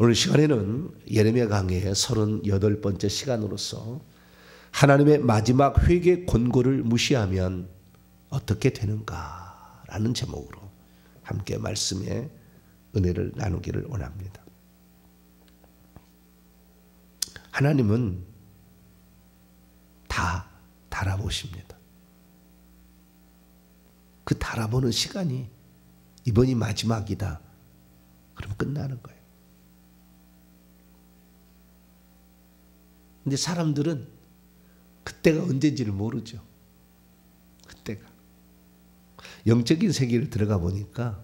오늘 시간에는 예레미야 강해의 38번째 시간으로서 하나님의 마지막 회개 권고를 무시하면 어떻게 되는가라는 제목으로 함께 말씀의 은혜를 나누기를 원합니다. 하나님은 다 달아보십니다. 그 달아보는 시간이 이번이 마지막이다. 그럼 끝나는 거예요. 근데 사람들은 그때가 언제인지를 모르죠. 그때가. 영적인 세계를 들어가 보니까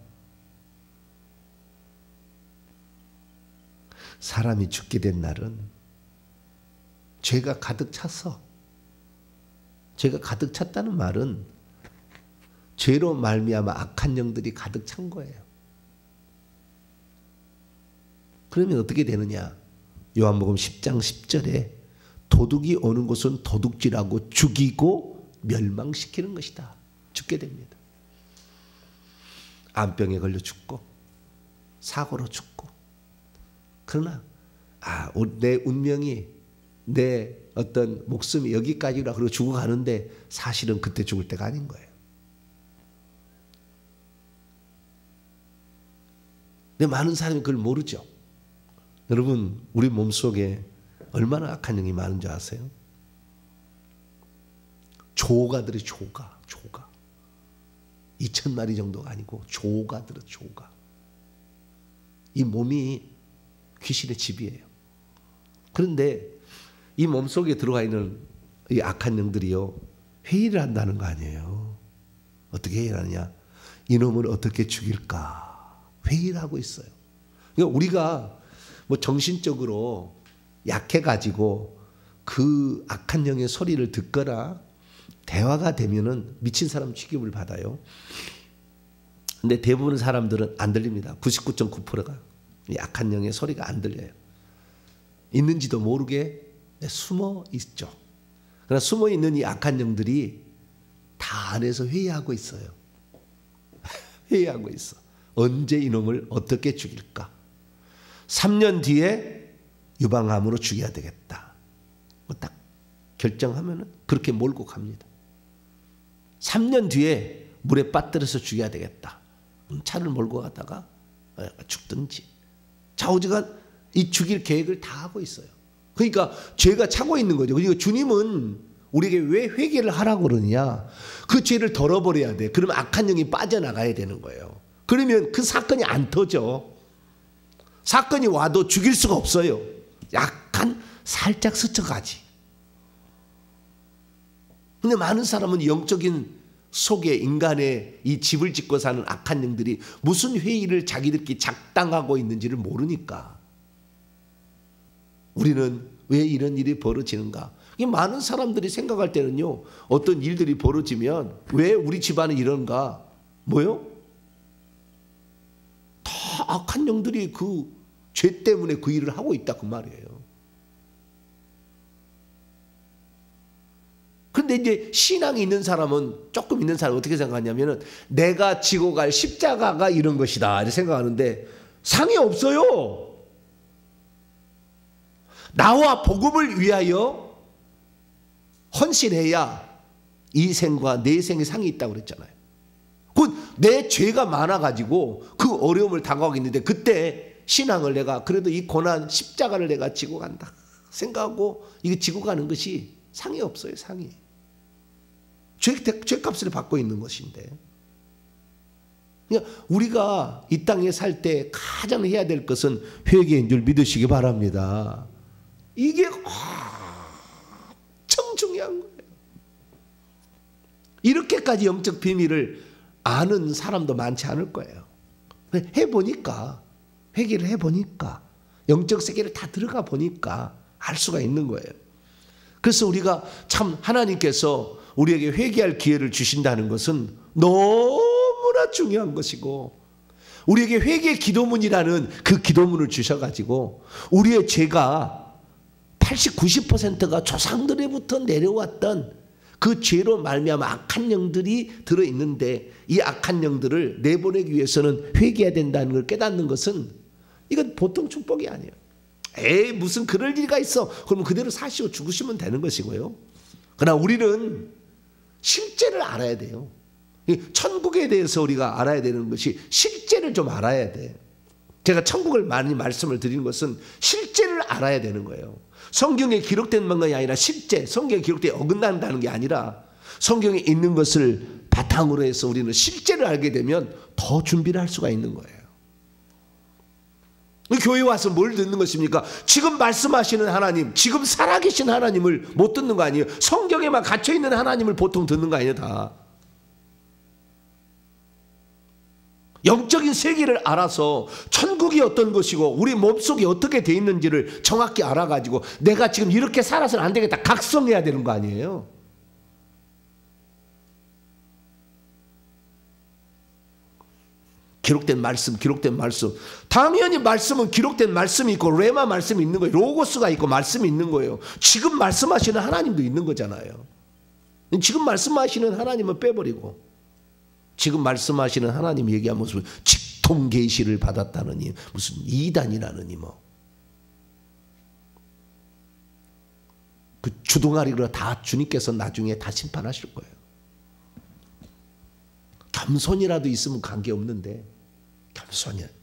사람이 죽게 된 날은 죄가 가득 찼어. 죄가 가득 찼다는 말은 죄로 말미암아 악한 영들이 가득 찬 거예요. 그러면 어떻게 되느냐? 요한복음 10장 10절에 도둑이 오는 곳은 도둑질하고 죽이고 멸망시키는 것이다. 죽게 됩니다. 암병에 걸려 죽고 사고로 죽고. 그러나 내 운명이 내 어떤 목숨이 여기까지라 그러고 죽어가는데 사실은 그때 죽을 때가 아닌 거예요. 근데 많은 사람이 그걸 모르죠. 여러분, 우리 몸속에 얼마나 악한 영이 많은 줄 아세요? 조가들이 조가 2,000마리 정도가 아니고 조가들은 조가. 이 몸이 귀신의 집이에요. 그런데 이 몸속에 들어가 있는 이 악한 영들이요, 회의를 한다는 거 아니에요. 어떻게 회의를 하느냐? 이놈을 어떻게 죽일까 회의를 하고 있어요. 그러니까 우리가 뭐 정신적으로 약해가지고 그 악한 영의 소리를 듣거나 대화가 되면은 미친 사람 취급을 받아요. 근데 대부분 사람들은 안 들립니다. 99.9%가 이 악한 영의 소리가 안 들려요. 있는지도 모르게 숨어 있죠. 그러나 숨어 있는 이 악한 영들이 다 안에서 회의하고 있어요. 회의하고 있어. 언제 이놈을 어떻게 죽일까? 3년 뒤에 유방암으로 죽여야 되겠다. 딱 결정하면은 그렇게 몰고 갑니다. 3년 뒤에 물에 빠뜨려서 죽여야 되겠다. 차를 몰고 가다가 죽든지. 좌우지간 이 죽일 계획을 다 하고 있어요. 그러니까 죄가 차고 있는 거죠. 그러니까 주님은 우리에게 왜 회개를 하라고 그러느냐? 그 죄를 덜어버려야 돼. 그러면 악한 영이 빠져나가야 되는 거예요. 그러면 그 사건이 안 터져. 사건이 와도 죽일 수가 없어요. 약간 살짝 스쳐가지. 근데 많은 사람은 영적인 속에 인간의 이 집을 짓고 사는 악한 영들이 무슨 회의를 자기들끼리 작당하고 있는지를 모르니까 우리는 왜 이런 일이 벌어지는가? 많은 사람들이 생각할 때는요, 어떤 일들이 벌어지면 왜 우리 집안은 이런가? 뭐요? 다 악한 영들이 그 죄 때문에 그 일을 하고 있다 그 말이에요. 근데 이제 신앙이 있는 사람은, 조금 있는 사람은 어떻게 생각하냐면은 내가 지고 갈 십자가가 이런 것이다 이렇게 생각하는데 상이 없어요. 나와 복음을 위하여 헌신해야 이 생과 내 생의 상이 있다고 그랬잖아요. 내 죄가 많아가지고 그 어려움을 당하고 있는데 그때 신앙을 내가 그래도 이 고난 십자가를 내가 지고 간다 생각하고 이거 지고 가는 것이 상이 없어요. 상이. 죄값을 받고 있는 것인데. 그러니까 우리가 이 땅에 살 때 가장 해야 될 것은 회개인 줄 믿으시기 바랍니다. 이게 엄청 중요한 거예요. 이렇게까지 영적 비밀을 아는 사람도 많지 않을 거예요. 해보니까, 회개를 해보니까, 영적 세계를 다 들어가 보니까 알 수가 있는 거예요. 그래서 우리가 참 하나님께서 우리에게 회개할 기회를 주신다는 것은 너무나 중요한 것이고, 우리에게 회개 기도문이라는 그 기도문을 주셔가지고 우리의 죄가 80, 90%가 조상들에부터 내려왔던 그 죄로 말미암아 악한 영들이 들어있는데 이 악한 영들을 내보내기 위해서는 회개해야 된다는 걸 깨닫는 것은 이건 보통 축복이 아니에요. 에이 무슨 그럴 리가 있어. 그러면 그대로 사시고 죽으시면 되는 것이고요. 그러나 우리는 실제를 알아야 돼요. 천국에 대해서 우리가 알아야 되는 것이 실제를 좀 알아야 돼. 제가 천국을 많이 말씀을 드리는 것은 실제를 알아야 되는 거예요. 성경에 기록된 것이 아니라 실제 성경에 기록되어 어긋난다는 게 아니라 성경에 있는 것을 바탕으로 해서 우리는 실제를 알게 되면 더 준비를 할 수가 있는 거예요. 교회 와서 뭘 듣는 것입니까? 지금 말씀하시는 하나님, 지금 살아계신 하나님을 못 듣는 거 아니에요? 성경에만 갇혀있는 하나님을 보통 듣는 거 아니에요? 다 영적인 세계를 알아서 천국이 어떤 것이고 우리 몸속에 어떻게 돼 있는지를 정확히 알아가지고 내가 지금 이렇게 살아서는 안 되겠다 각성해야 되는 거 아니에요? 기록된 말씀, 기록된 말씀. 당연히 말씀은 기록된 말씀이 있고 레마 말씀이 있는 거예요. 로고스가 있고 말씀이 있는 거예요. 지금 말씀하시는 하나님도 있는 거잖아요. 지금 말씀하시는 하나님은 빼버리고 지금 말씀하시는 하나님 얘기하면 무슨 직통 계시를 받았다느니 무슨 이단이라느니 뭐 그 주둥아리로 다 주님께서 나중에 다 심판하실 거예요. 겸손이라도 있으면 관계없는데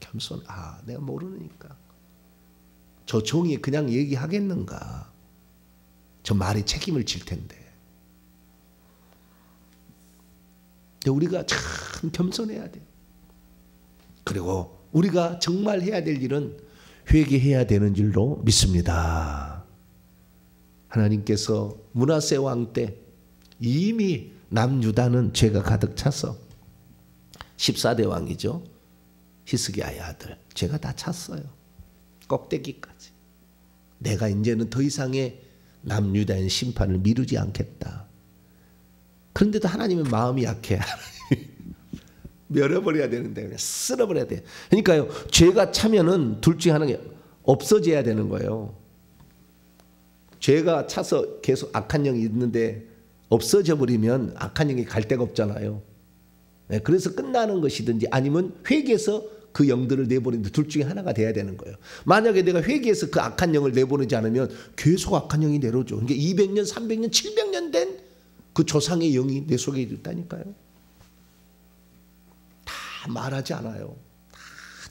겸손. 아, 내가 모르니까. 저 종이 그냥 얘기하겠는가. 저 말에 책임을 질 텐데. 우리가 참 겸손해야 돼요. 그리고 우리가 정말 해야 될 일은 회개해야 되는 줄로 믿습니다. 하나님께서 므낫세 왕 때 이미 남유다는 죄가 가득 차서 14대 왕이죠. 히스기야의 아들. 죄가 다 찼어요. 꼭대기까지. 내가 이제는 더 이상의 남유다의 심판을 미루지 않겠다. 그런데도 하나님은 마음이 약해. 멸어버려야 되는데 그냥 쓸어버려야 돼. 그러니까요. 죄가 차면은 둘 중에 하나가 없어져야 되는 거예요. 죄가 차서 계속 악한 영이 있는데 없어져 버리면 악한 영이 갈 데가 없잖아요. 네, 그래서 끝나는 것이든지 아니면 회개해서 그 영들을 내보내는데 둘 중에 하나가 돼야 되는 거예요. 만약에 내가 회개해서 그 악한 영을 내보내지 않으면 계속 악한 영이 내려오죠. 그러니까 200년, 300년, 700년 된 그 조상의 영이 내 속에 있다니까요. 다 말하지 않아요. 다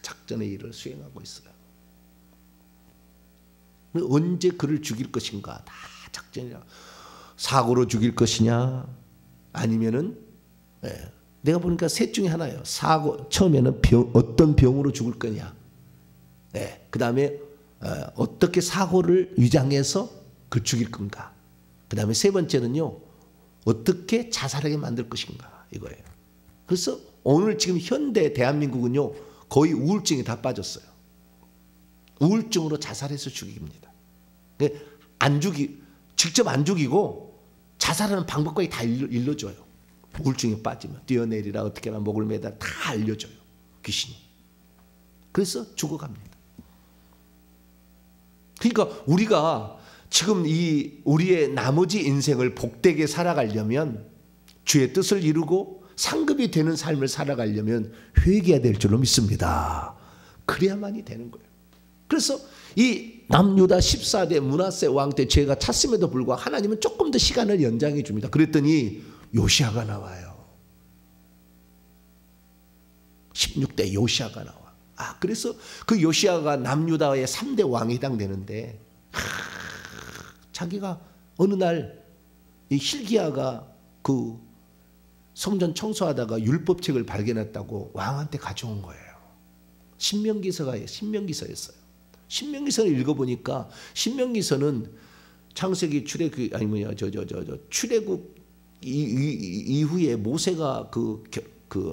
작전의 일을 수행하고 있어요. 언제 그를 죽일 것인가 다 작전이라. 사고로 죽일 것이냐 아니면은 내가 보니까 셋 중에 하나예요. 사고 처음에는 어떤 병으로 죽을 거냐. 그 다음에 어떻게 사고를 위장해서 그 죽일 건가. 그 다음에 세 번째는요. 어떻게 자살하게 만들 것인가 이거예요. 그래서 오늘 지금 현대 대한민국은요. 거의 우울증이 다 빠졌어요. 우울증으로 자살해서 죽입니다. 직접 안 죽이고 자살하는 방법까지 다 일러줘요. 우울증이 빠지면 뛰어내리라 어떻게나 목을 매달아 다 알려줘요. 귀신이. 그래서 죽어갑니다. 그러니까 우리가 지금 우리의 나머지 인생을 복되게 살아가려면 주의 뜻을 이루고 상급이 되는 삶을 살아가려면 회개해야 될 줄로 믿습니다. 그래야만이 되는 거예요. 그래서 이 남유다 14대 므낫세 왕 때 죄가 찼음에도 불구하고 하나님은 조금 더 시간을 연장해 줍니다. 그랬더니 요시야가 나와요. 16대 요시야가 나와. 그래서 그 요시야가 남유다의 3대 왕에 해당되는데 자기가 어느 날 이 hil기야가 그 성전 청소하다가 율법책을 발견했다고 왕한테 가져온 거예요. 신명기서였어요. 신명기서를 읽어보니까 신명기서는 창세기 출애굽 출애굽 이후에 모세가 그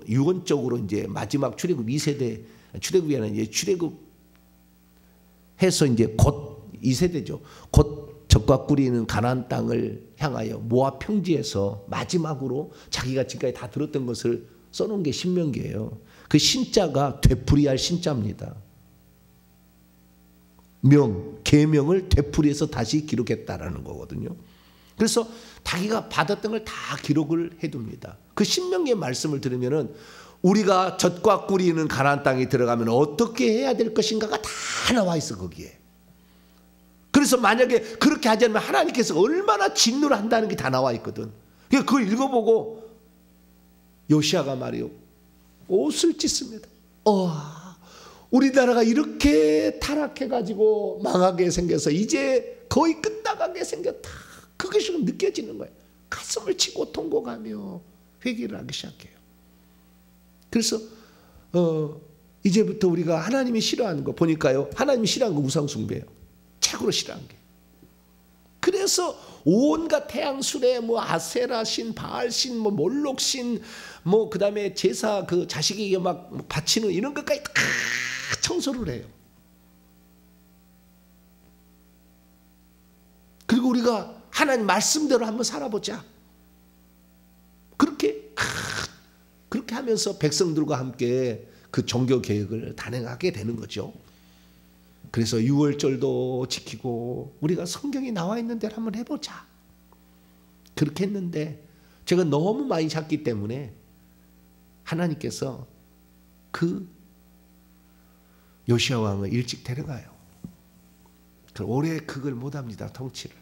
유언적으로 이제 마지막 출애굽 2세대 출애굽이 아니라 이제 출애굽해서 이제 곧 2세대죠. 곧 적과 꿀이 있는 가나안 땅을 향하여 모압 평지에서 마지막으로 자기가 지금까지 다 들었던 것을 써놓은 게 신명기예요. 그 신자가 되풀이할 신자입니다. 계명을 되풀이해서 다시 기록했다라는 거거든요. 그래서 자기가 받았던 걸 다 기록을 해둡니다. 그 신명기의 말씀을 들으면은 우리가 젖과 꿀이 있는 가나안 땅에 들어가면 어떻게 해야 될 것인가가 다 나와 있어 거기에. 그래서 만약에 그렇게 하지 않으면 하나님께서 얼마나 진노를 한다는 게 다 나와 있거든. 그걸 읽어보고 요시아가 말이요, 옷을 찢습니다. 우리나라가 이렇게 타락해가지고 망하게 생겨서 이제 거의 끝나가게 생겼다. 그게 지금 느껴지는 거예요. 가슴을 치고 통곡하며 회개를 하기 시작해요. 그래서 이제부터 우리가 하나님이 싫어하는 거 보니까요, 하나님이 싫어하는 거 우상숭배예요. 최고로 싫어하는 게. 그래서 온갖 태양술에 뭐 아세라신, 바알신, 뭐 몰록신, 뭐 그다음에 제사 그 자식에게 막 바치는 이런 것까지 다 청소를 해요. 그리고 우리가 하나님 말씀대로 한번 살아보자. 그렇게 하면서 백성들과 함께 그 종교 개혁을 단행하게 되는 거죠. 그래서 유월절도 지키고 우리가 성경이 나와 있는 대로 한번 해보자. 그렇게 했는데 제가 너무 많이 잤기 때문에 하나님께서 그 요시야 왕을 일찍 데려가요. 오래 그걸 못합니다. 통치를.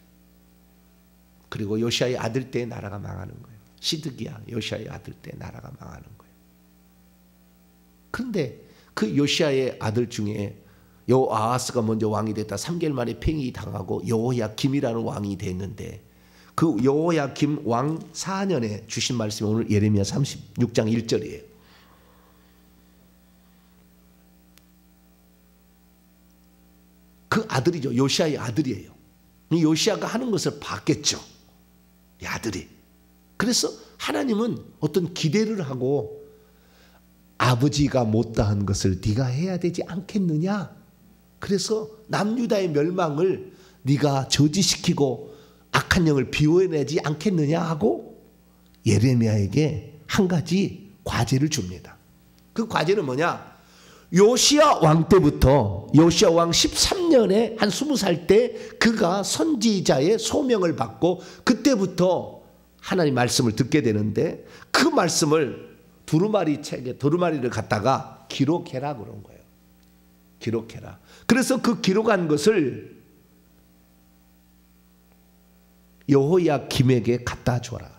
그리고 요시야의 아들 때 나라가 망하는 거예요. 시드기야 요시야의 아들 때 나라가 망하는 거예요. 그런데 그 요시야의 아들 중에 여호아하스가 먼저 왕이 됐다. 3개월 만에 팽이 당하고 여호야김이라는 왕이 됐는데 그 여호야김 왕 4년에 주신 말씀이 오늘 예레미야 36장 1절이에요. 그 아들이죠. 요시야의 아들이에요. 요시야가 하는 것을 봤겠죠. 이 아들이. 그래서 하나님은 어떤 기대를 하고 아버지가 못다한 것을 네가 해야 되지 않겠느냐. 그래서 남유다의 멸망을 네가 저지시키고 악한 영을 비워내지 않겠느냐 하고 예레미야에게 한 가지 과제를 줍니다. 그 과제는 뭐냐? 요시야 왕 때부터 요시야 왕 13년에 한 20살 때 그가 선지자의 소명을 받고 그때부터 하나님 말씀을 듣게 되는데 그 말씀을 두루마리 책에 두루마리를 갖다가 기록해라 그런 거예요. 기록해라. 그래서 그 기록한 것을 여호야김에게 갖다 줘라.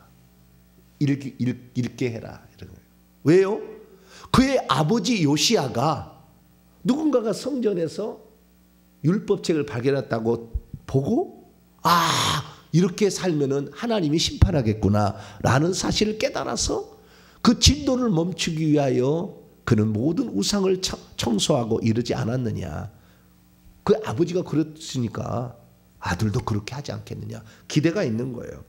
읽게 해라. 이런 거예요. 왜요? 그의 아버지 요시야가 누군가가 성전에서 율법책을 발견했다고 보고 이렇게 살면은 하나님이 심판하겠구나 라는 사실을 깨달아서 그 진도를 멈추기 위하여 그는 모든 우상을 청소하고 이러지 않았느냐. 그 아버지가 그랬으니까 아들도 그렇게 하지 않겠느냐. 기대가 있는 거예요.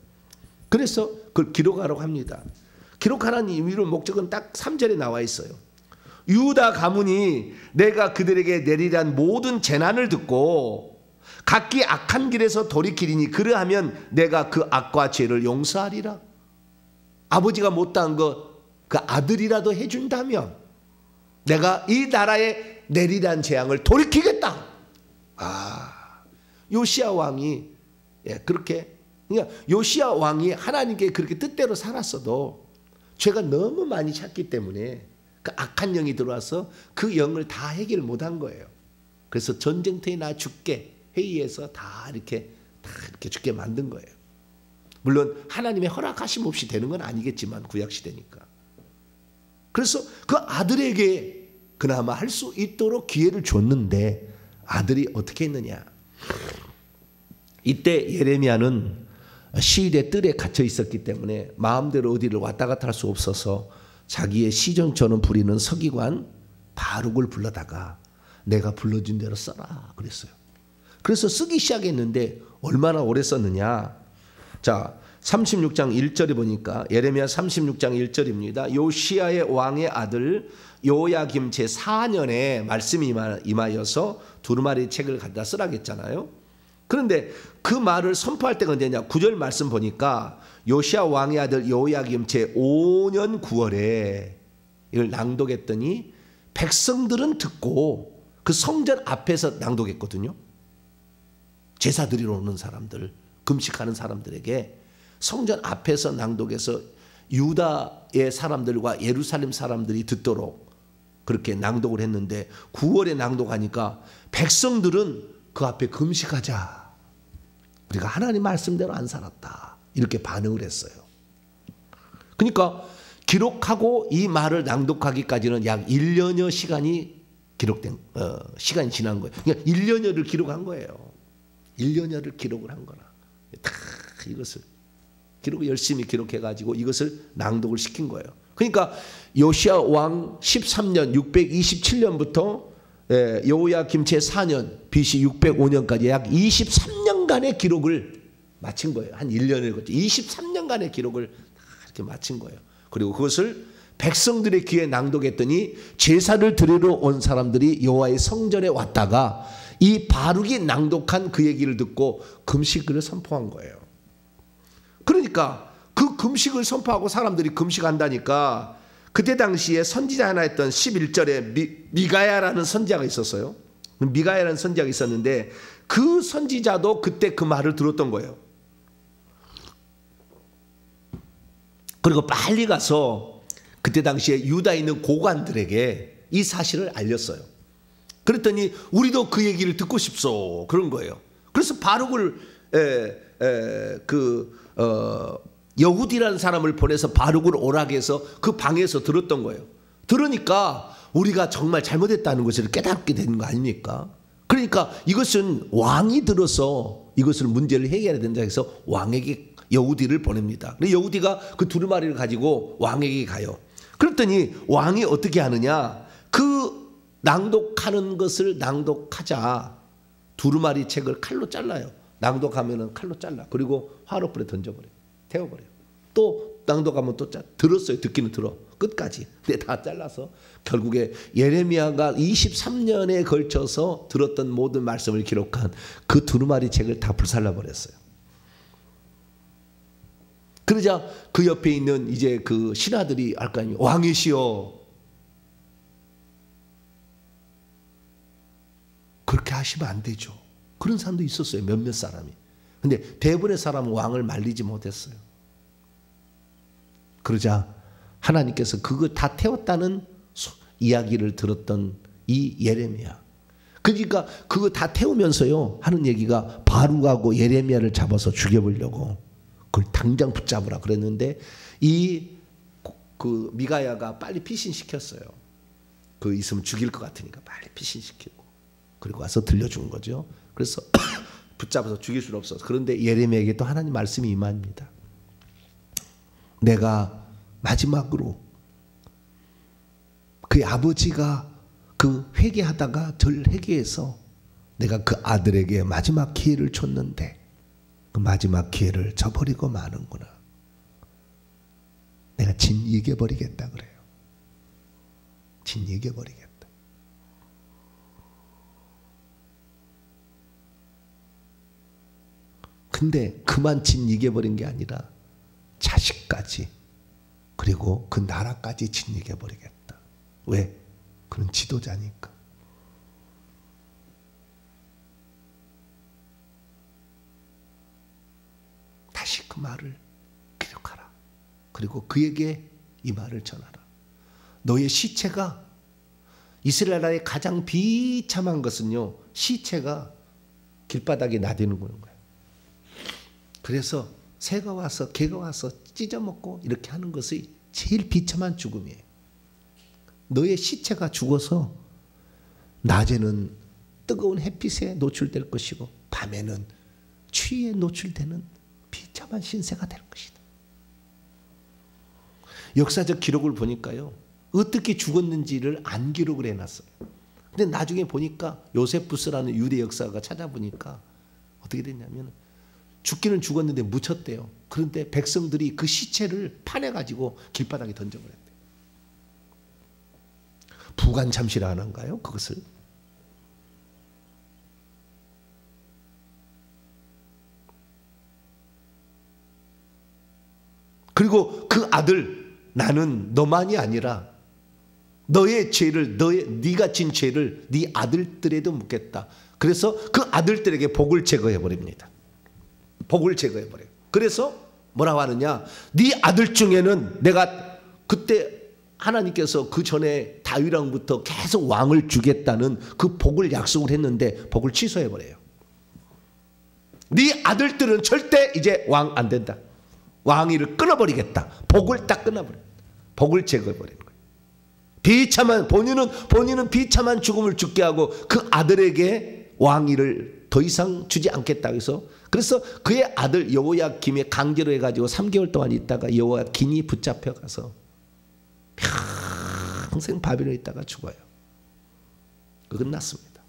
그래서 그걸 기록하라고 합니다. 기록하라는 의미로 목적은 딱 3절에 나와 있어요. 유다 가문이 내가 그들에게 내리란 모든 재난을 듣고 각기 악한 길에서 돌이키리니 그러하면 내가 그 악과 죄를 용서하리라. 아버지가 못한 거 그 아들이라도 해준다면 내가 이 나라에 내리란 재앙을 돌이키겠다. 요시야 왕이 그렇게, 그러니까 요시야 왕이 하나님께 그렇게 뜻대로 살았어도 죄가 너무 많이 찼기 때문에 그 악한 영이 들어와서 그 영을 다 해결 못한 거예요. 그래서 전쟁터에 나 죽게 회의해서 다 이렇게 죽게 만든 거예요. 물론 하나님의 허락하심 없이 되는 건 아니겠지만 구약 시대니까. 그래서 그 아들에게 그나마 할 수 있도록 기회를 줬는데 아들이 어떻게 했느냐. 이때 예레미야는 시일의 뜰에 갇혀 있었기 때문에 마음대로 어디를 왔다 갔다 할 수 없어서 자기의 시정처럼 부리는 서기관 바룩을 불러다가 내가 불러준 대로 써라 그랬어요. 그래서 쓰기 시작했는데 얼마나 오래 썼느냐. 자, 36장 1절에 보니까 예레미야 36장 1절입니다. 요시야의 왕의 아들 요야김 제4년에 말씀이 임하여서 두루마리 책을 갖다 쓰라겠잖아요. 그런데 그 말을 선포할 때가 언제냐. 9절 말씀 보니까 요시야 왕의 아들 요야김 제5년 9월에 이걸 낭독했더니 백성들은 듣고 그 성전 앞에서 낭독했거든요. 제사 드리러 오는 사람들, 금식하는 사람들에게 성전 앞에서 낭독해서 유다의 사람들과 예루살렘 사람들이 듣도록 그렇게 낭독을 했는데 9월에 낭독하니까 백성들은 그 앞에 금식하자. 우리가 하나님 말씀대로 안 살았다. 이렇게 반응을 했어요. 그러니까 기록하고 이 말을 낭독하기까지는 약 1년여 시간이 기록된 시간이 지난 거예요. 그러니까 1년여를 기록한 거예요. 1년여를 기록을 한 거라. 다 이것을 열심히 기록해 가지고 이것을 낭독을 시킨 거예요. 그러니까 요시야 왕 13년 627년부터 여호야김 제4년 BC 605년까지 약 23년간의 기록을 마친 거예요. 한 1년을 거쳐 23년간의 기록을 다 이렇게 마친 거예요. 그리고 그것을 백성들의 귀에 낭독했더니 제사를 드리러 온 사람들이 여호와의 성전에 왔다가 이 바룩이 낭독한 그 얘기를 듣고 금식을 선포한 거예요. 그러니까 그 금식을 선포하고 사람들이 금식한다니까 그때 당시에 선지자 하나 했던 11절에 미가야라는 선지자가 있었어요. 미가야라는 선지자가 있었는데 그 선지자도 그때 그 말을 들었던 거예요. 그리고 빨리 가서 그때 당시에 유다에 있는 고관들에게 이 사실을 알렸어요. 그랬더니 우리도 그 얘기를 듣고 싶소 그런 거예요. 그래서 바룩을 여후디라는 사람을 보내서 바룩을 오라게 해서 그 방에서 들었던 거예요. 들으니까 우리가 정말 잘못했다는 것을 깨닫게 되는 거 아닙니까? 그러니까 이것은 왕이 들어서 이것을 문제를 해결해야 된다 해서 왕에게 여후디를 보냅니다. 근데 여후디가 그 두루마리를 가지고 왕에게 가요. 그랬더니 왕이 어떻게 하느냐? 그 낭독하는 것을 낭독하자 두루마리 책을 칼로 잘라요. 낭독하면은 칼로 잘라. 그리고 화롯불에 던져버려요. 태워버려요. 또 낭독하면 또 들었어요. 듣기는 들어. 끝까지. 근데 다 잘라서 결국에 예레미야가 23년에 걸쳐서 들었던 모든 말씀을 기록한 그 두루마리 책을 다 불살라버렸어요. 그러자 그 옆에 있는 이제 그 신하들이 알 거 아니에요. 왕이시여. 그렇게 하시면 안 되죠. 그런 사람도 있었어요. 몇몇 사람이. 근데 대부분의 사람은 왕을 말리지 못했어요. 그러자 하나님께서 그거 다 태웠다는 이야기를 들었던 이 예레미야. 그러니까 그거 다 태우면서요 하는 얘기가 바룩하고 예레미야를 잡아서 죽여보려고 그걸 당장 붙잡으라 그랬는데 그 미가야가 빨리 피신시켰어요. 그 있으면 죽일 것 같으니까 빨리 피신시키고 그리고 와서 들려준 거죠. 그래서 붙잡아서 죽일 수는 없어서. 그런데 예레미야에게 또 하나님 말씀이 임합니다. 내가 마지막으로 그의 아버지가 그 회개하다가 절 회개해서 내가 그 아들에게 마지막 기회를 줬는데 그 마지막 기회를 저버리고 마는구나. 내가 진 이겨버리겠다 그래요. 진 이겨버리겠다. 근데 그만 진 이겨버린 게 아니라 자식까지 그리고 그 나라까지 진 이겨버리겠다. 왜? 그는 지도자니까. 다시 그 말을 기록하라. 그리고 그에게 이 말을 전하라. 너의 시체가 이스라엘 나라의 가장 비참한 것은요 시체가 길바닥에 나대는 거예요. 그래서 새가 와서 개가 와서 찢어먹고 이렇게 하는 것이 제일 비참한 죽음이에요. 너의 시체가 죽어서 낮에는 뜨거운 햇빛에 노출될 것이고 밤에는 추위에 노출되는 비참한 신세가 될 것이다. 역사적 기록을 보니까요 어떻게 죽었는지를 안 기록을 해놨어요. 근데 나중에 보니까 요세푸스라는 유대 역사가 찾아보니까 어떻게 됐냐면 죽기는 죽었는데 묻혔대요. 그런데 백성들이 그 시체를 파내가지고 길바닥에 던져버렸대요. 부관참시라 하는가요? 그것을. 그리고 그 아들 나는 너만이 아니라 너의 죄를 네가 진 죄를 네 아들들에도 묻겠다. 그래서 그 아들들에게 복을 제거해 버립니다. 복을 제거해 버려요. 그래서 뭐라고 하느냐? 네 아들 중에는 내가 그때 하나님께서 그 전에 다윗 왕부터 계속 왕을 주겠다는 그 복을 약속을 했는데 복을 취소해 버려요. 네 아들들은 절대 이제 왕 안 된다. 왕위를 끊어버리겠다. 복을 딱 끊어버려. 복을 제거해 버리는 거예요. 비참한 본인은 비참한 죽음을 죽게 하고 그 아들에게 왕위를 더 이상 주지 않겠다 해서 그래서 그의 아들 여호야김이 강제로 해가지고 3개월 동안 있다가 여호야김이 붙잡혀 가서 평생 바벨론에 있다가 죽어요. 끝났습니다.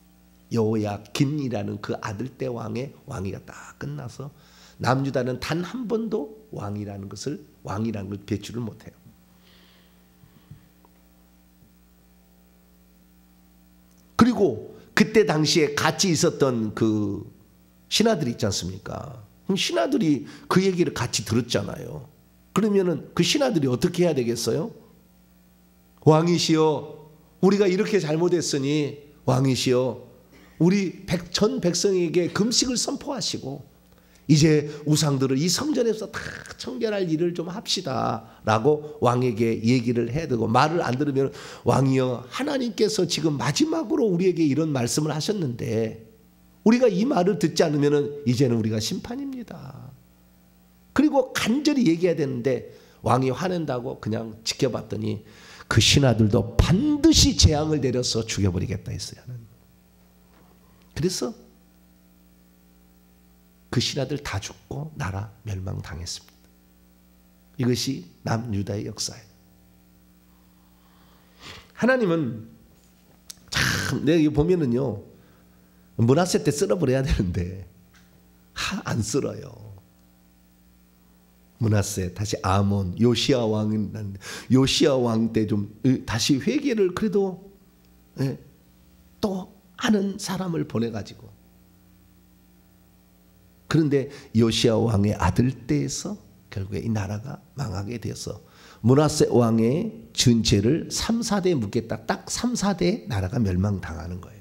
여호야김이라는 그 아들 때 왕의 왕위가 딱 끝나서 남유다는 단 한 번도 왕이라는 걸 배출을 못해요. 그리고 그때 당시에 같이 있었던 그 신하들이 있지 않습니까? 그럼 신하들이 그 얘기를 같이 들었잖아요. 그러면은 그 신하들이 어떻게 해야 되겠어요? 왕이시여, 우리가 이렇게 잘못했으니 왕이시여, 우리 전 백성에게 금식을 선포하시고 이제 우상들을 이 성전에서 다 청결할 일을 좀 합시다 라고 왕에게 얘기를 해야 되고, 말을 안 들으면 왕이여, 하나님께서 지금 마지막으로 우리에게 이런 말씀을 하셨는데 우리가 이 말을 듣지 않으면 이제는 우리가 심판입니다. 그리고 간절히 얘기해야 되는데 왕이 화낸다고 그냥 지켜봤더니 그 신하들도 반드시 재앙을 내려서 죽여버리겠다 했어요. 그래서 그 신하들 다 죽고 나라 멸망당했습니다. 이것이 남유다의 역사예요. 하나님은 참, 내가 이거 보면은요, 므낫세 때 쓸어버려야 되는데 안 쓸어요. 므낫세, 다시 아몬, 요시야 왕은 요시야 왕 때 좀 다시 회개를 그래도 또 하는 사람을 보내가지고, 그런데 요시야 왕의 아들 때에서 결국에 이 나라가 망하게 되어서 므낫세 왕의 진 죄를 3, 4대에 묻겠다. 딱 3, 4대에 나라가 멸망당하는 거예요.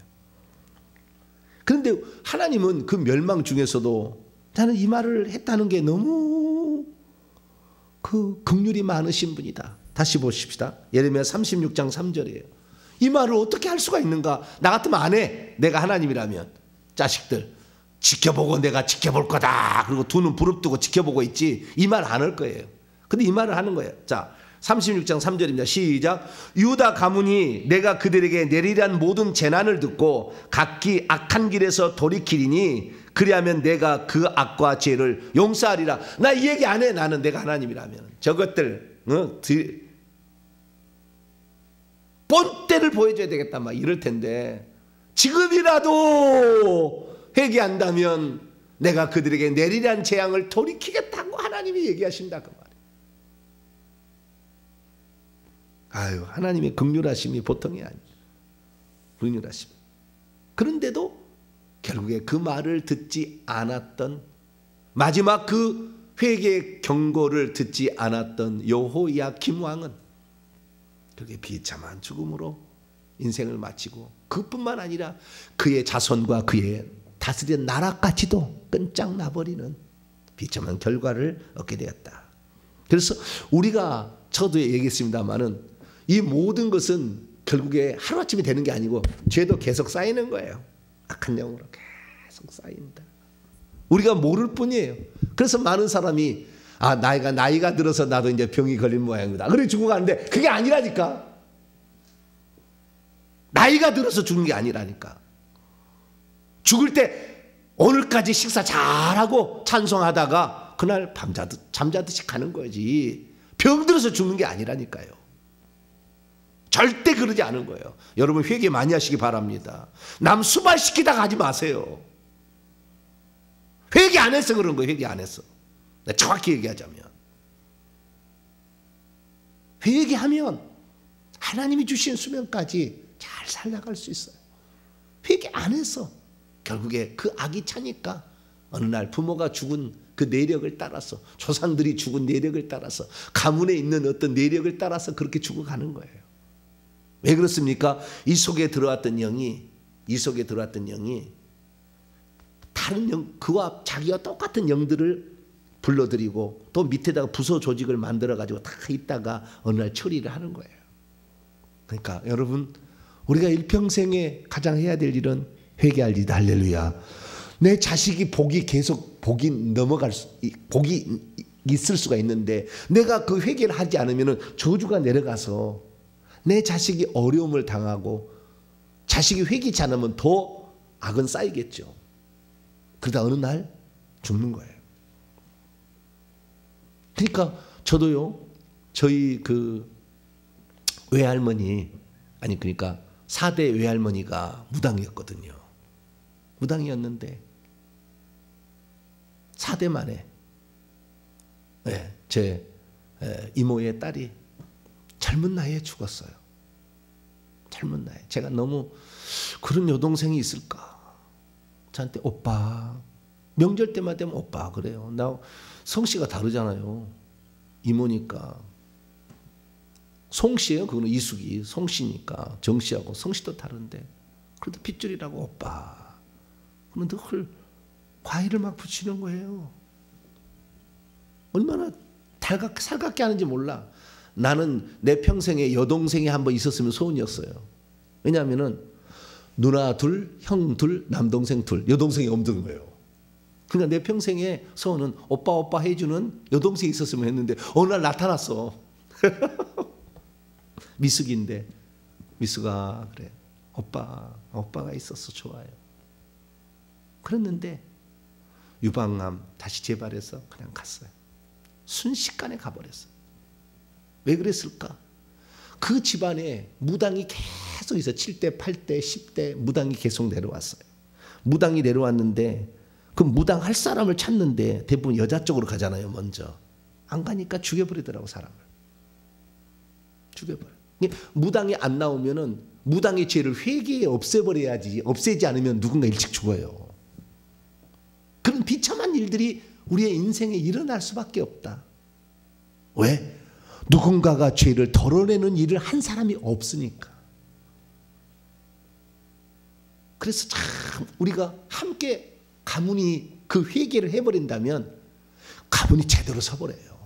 그런데 하나님은 그 멸망 중에서도 나는 이 말을 했다는 게 너무 그 긍휼이 많으신 분이다. 다시 보십시다. 예레미야 36장 3절이에요. 이 말을 어떻게 할 수가 있는가? 나 같으면 안 해. 내가 하나님이라면. 자식들 지켜보고 내가 지켜볼 거다. 그리고 두 눈 부릅뜨고 지켜보고 있지. 이 말 안 할 거예요. 근데 이 말을 하는 거예요. 자, 36장 3절입니다. 시작. 유다 가문이 내가 그들에게 내리란 모든 재난을 듣고 각기 악한 길에서 돌이키리니 그리하면 내가 그 악과 죄를 용서하리라. 나 이 얘기 안 해. 나는 내가 하나님이라면. 저것들 본때를 보여줘야 되겠다 막 이럴 텐데, 지금이라도 회개한다면 내가 그들에게 내리란 재앙을 돌이키겠다고 하나님이 얘기하신다 그 말이에요. 아유, 하나님의 긍휼하심이 보통이 아니에요. 긍휼하심. 그런데도 결국에 그 말을 듣지 않았던, 마지막 그 회개 경고를 듣지 않았던 여호야김 왕은 그게 비참한 죽음으로 인생을 마치고, 그뿐만 아니라 그의 자손과 그의 다스리는 나라까지도 끝장나버리는 비참한 결과를 얻게 되었다. 그래서 우리가 저도 얘기했습니다마는 이 모든 것은 결국에 하루아침에 되는 게 아니고 죄도 계속 쌓이는 거예요. 악한 영으로 계속 쌓인다. 우리가 모를 뿐이에요. 그래서 많은 사람이 나이가 들어서 나도 이제 병이 걸린 모양이다. 그래 죽어가는데 그게 아니라니까. 나이가 들어서 죽는 게 아니라니까. 죽을 때 오늘까지 식사 잘하고 찬송하다가 그날 잠자듯이 가는 거지. 병 들어서 죽는 게 아니라니까요. 절대 그러지 않은 거예요. 여러분 회개 많이 하시기 바랍니다. 남 수발시키다가 하지 마세요. 회개 안 해서 그런 거예요. 회개 안 했어. 정확히 얘기하자면 회개하면 하나님이 주신 수명까지 잘 살아갈 수 있어요. 회개 안 해서 결국에 그 악이 차니까 어느 날 부모가 죽은 그 내력을 따라서, 조상들이 죽은 내력을 따라서, 가문에 있는 어떤 내력을 따라서 그렇게 죽어가는 거예요. 왜 그렇습니까? 이 속에 들어왔던 영이 다른 영, 그와 자기와 똑같은 영들을 불러들이고 또 밑에다가 부서 조직을 만들어 가지고 다 있다가 어느 날 처리를 하는 거예요. 그러니까 여러분, 우리가 일평생에 가장 해야 될 일은 회개할 일이다. 할렐루야. 내 자식이 복이 넘어갈 복이 있을 수가 있는데 내가 그 회개를 하지 않으면 저주가 내려가서 내 자식이 어려움을 당하고 자식이 회개치 않으면 더 악은 쌓이겠죠. 그러다 어느 날 죽는 거예요. 그러니까 저도요, 저희 그 외할머니, 그러니까 4대 외할머니가 무당이었거든요. 무당이었는데 4대 만에 제 이모의 딸이 젊은 나이에 죽었어요. 젊은 나이에. 제가 너무 그런 여동생이 있을까? 저한테 오빠, 명절 때만 되면 오빠 그래요. 나 성씨가 다르잖아요. 이모니까. 송씨예요. 그거는 이숙이. 송씨니까 정씨하고 성씨도 다른데 그래도 핏줄이라고 오빠. 그런데 늘 과일을 막 붙이는 거예요. 얼마나 살갑게 하는지 몰라. 나는 내 평생에 여동생이 한번 있었으면 소원이었어요. 왜냐하면은 누나 둘, 형 둘, 남동생 둘, 여동생이 없는 거예요. 그러니까 내 평생에 소원은 오빠 해주는 여동생이 있었으면 했는데 어느 날 나타났어. 미숙인데 미숙아 그래. 오빠가 있었어. 좋아요. 그랬는데 유방암 다시 재발해서 그냥 갔어요. 순식간에 가버렸어요. 왜 그랬을까? 그 집안에 무당이 계속 있어요. 7대, 8대, 10대 무당이 계속 내려왔어요. 무당이 내려왔는데 그 무당 할 사람을 찾는데 대부분 여자 쪽으로 가잖아요. 먼저. 안 가니까 죽여버리더라고 사람을. 죽여버려. 무당이 안 나오면은 무당의 죄를 회개에 없애버려야지. 없애지 않으면 누군가 일찍 죽어요. 그런 비참한 일들이 우리의 인생에 일어날 수밖에 없다. 왜? 누군가가 죄를 덜어내는 일을 한 사람이 없으니까. 그래서 참 우리가 함께 가문이 그 회개를 해버린다면 가문이 제대로 서버려요.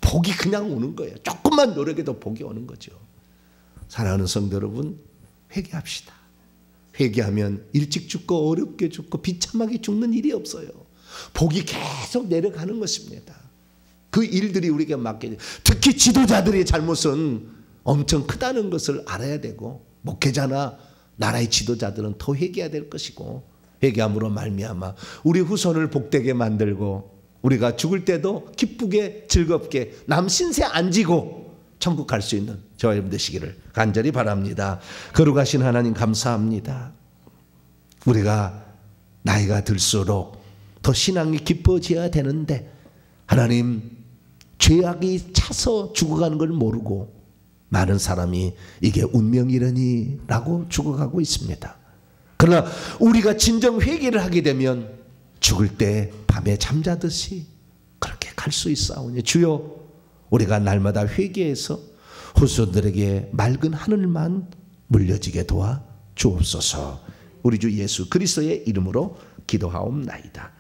복이 그냥 오는 거예요. 조금만 노력해도 복이 오는 거죠. 사랑하는 성도 여러분, 회개합시다. 회개하면 일찍 죽고 어렵게 죽고 비참하게 죽는 일이 없어요. 복이 계속 내려가는 것입니다. 그 일들이 우리에게 맡게 돼요. 특히 지도자들의 잘못은 엄청 크다는 것을 알아야 되고 목회자나 나라의 지도자들은 더 회개해야 될 것이고 회개함으로 말미암아 우리 후손을 복되게 만들고 우리가 죽을 때도 기쁘게 즐겁게 남 신세 안 지고 천국 갈 수 있는 저와 여러분 되시기를 간절히 바랍니다. 거룩하신 하나님 감사합니다. 우리가 나이가 들수록 더 신앙이 깊어져야 되는데 하나님 죄악이 차서 죽어가는 걸 모르고 많은 사람이 이게 운명이라니 라고 죽어가고 있습니다. 그러나 우리가 진정 회개를 하게 되면 죽을 때 밤에 잠자듯이 그렇게 갈 수 있사오니 주여 우리가 날마다 회개해서 후손들에게 맑은 하늘만 물려지게 도와 주옵소서. 우리 주 예수 그리스도의 이름으로 기도하옵나이다.